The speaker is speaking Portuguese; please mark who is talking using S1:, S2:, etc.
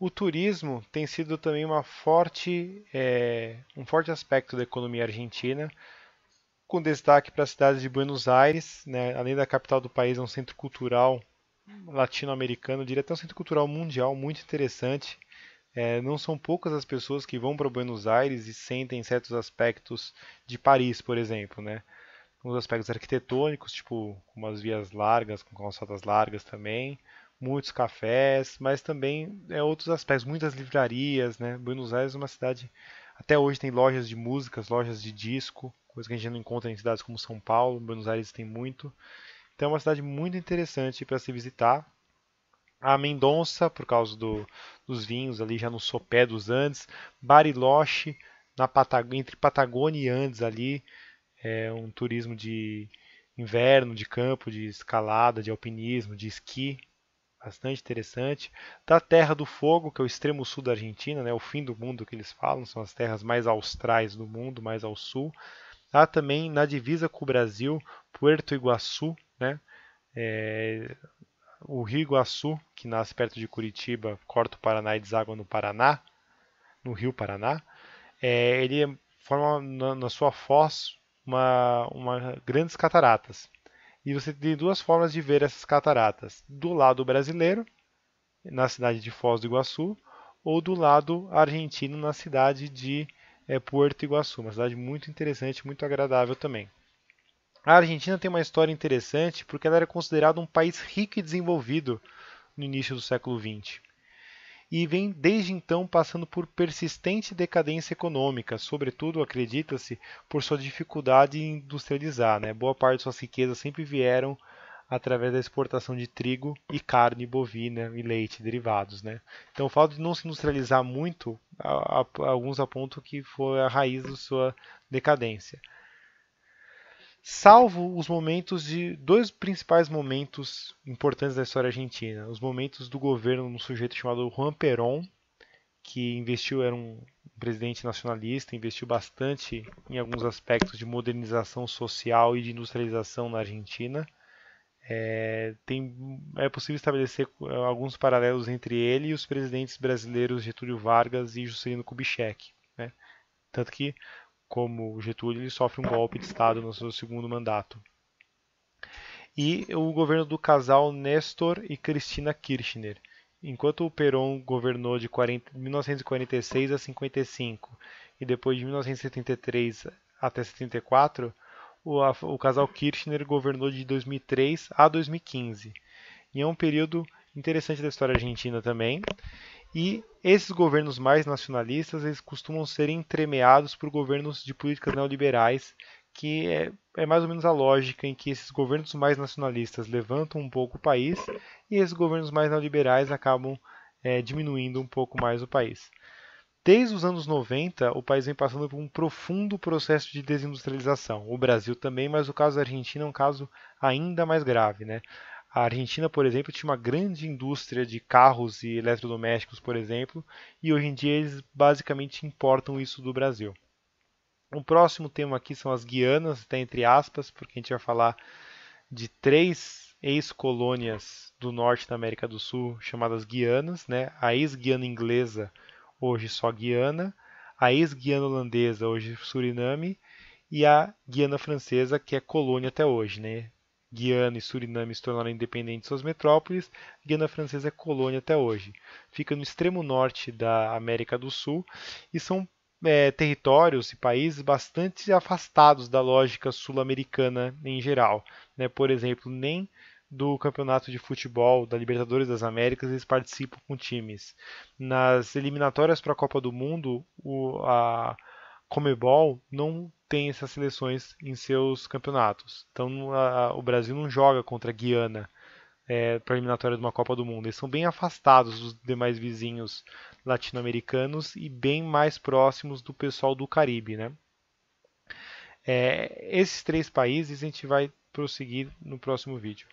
S1: O turismo tem sido também um forte aspecto da economia argentina, com destaque para a cidade de Buenos Aires, né? Além da capital do país, é um centro cultural latino-americano, eu diria até um centro cultural mundial muito interessante. Não são poucas as pessoas que vão para Buenos Aires e sentem certos aspectos de Paris, por exemplo, né? Uns aspectos arquitetônicos, tipo umas vias largas, com calçadas largas também, muitos cafés, mas também outros aspectos, muitas livrarias, né? Buenos Aires é uma cidade, até hoje tem lojas de músicas, lojas de disco, coisa que a gente não encontra em cidades como São Paulo, Buenos Aires tem muito. Então é uma cidade muito interessante para se visitar. A Mendonça, por causa dos vinhos ali já no sopé dos Andes, Bariloche, entre Patagônia e Andes ali, um turismo de inverno, de campo, de escalada, de alpinismo, de esqui, bastante interessante. Da Terra do Fogo, que é o extremo sul da Argentina, né, o fim do mundo que eles falam, são as terras mais austrais do mundo, mais ao sul. Há também na divisa com o Brasil, Puerto Iguaçu, né, o Rio Iguaçu, que nasce perto de Curitiba, corta o Paraná e deságua no Paraná, no Rio Paraná. Ele forma na sua foz uma grandes cataratas. E você tem duas formas de ver essas cataratas: do lado brasileiro, na cidade de Foz do Iguaçu, ou do lado argentino, na cidade de Puerto Iguaçu. Uma cidade muito interessante, muito agradável também. A Argentina tem uma história interessante porque ela era considerada um país rico e desenvolvido no início do século XX e vem desde então passando por persistente decadência econômica, sobretudo, acredita-se, por sua dificuldade em industrializar. Né? Boa parte de suas riquezas sempre vieram através da exportação de trigo e carne bovina e leite derivados. Né? Então, o fato de não se industrializar muito, alguns apontam que foi a raiz da sua decadência. Salvo os momentos de dois principais momentos importantes da história argentina, os momentos do governo de um sujeito chamado Juan Perón, que investiu, era um presidente nacionalista, investiu bastante em alguns aspectos de modernização social e de industrialização na Argentina. É possível estabelecer alguns paralelos entre ele e os presidentes brasileiros Getúlio Vargas e Juscelino Kubitschek. Né? Tanto que, como Getúlio, ele sofre um golpe de Estado no seu segundo mandato. E o governo do casal Néstor e Cristina Kirchner. Enquanto o Perón governou de 1946 a 55 e depois de 1973 até 74, o casal Kirchner governou de 2003 a 2015. E é um período interessante da história argentina também. E esses governos mais nacionalistas, eles costumam ser entremeados por governos de políticas neoliberais, que é mais ou menos a lógica em que esses governos mais nacionalistas levantam um pouco o país e esses governos mais neoliberais acabam diminuindo um pouco mais o país. Desde os anos 90, o país vem passando por um profundo processo de desindustrialização. O Brasil também, mas o caso da Argentina é um caso ainda mais grave. Né? A Argentina, por exemplo, tinha uma grande indústria de carros e eletrodomésticos, por exemplo, e hoje em dia eles basicamente importam isso do Brasil. O próximo tema aqui são as Guianas, está entre aspas, porque a gente vai falar de três ex-colônias do norte da América do Sul chamadas Guianas, né? A ex-Guiana inglesa, hoje só Guiana, a ex-Guiana holandesa, hoje Suriname, e a Guiana francesa, que é colônia até hoje, né? Guiana e Suriname se tornaram independentes de suas metrópoles, Guiana francesa é colônia até hoje. Fica no extremo norte da América do Sul e são territórios e países bastante afastados da lógica sul-americana em geral. Né? Por exemplo, nem do campeonato de futebol da Libertadores das Américas eles participam com times. Nas eliminatórias para a Copa do Mundo, a Comebol não tem essas seleções em seus campeonatos. Então o Brasil não joga contra a Guiana para a eliminatória de uma Copa do Mundo. Eles são bem afastados dos demais vizinhos latino-americanos e bem mais próximos do pessoal do Caribe. Né? Esses três países a gente vai prosseguir no próximo vídeo.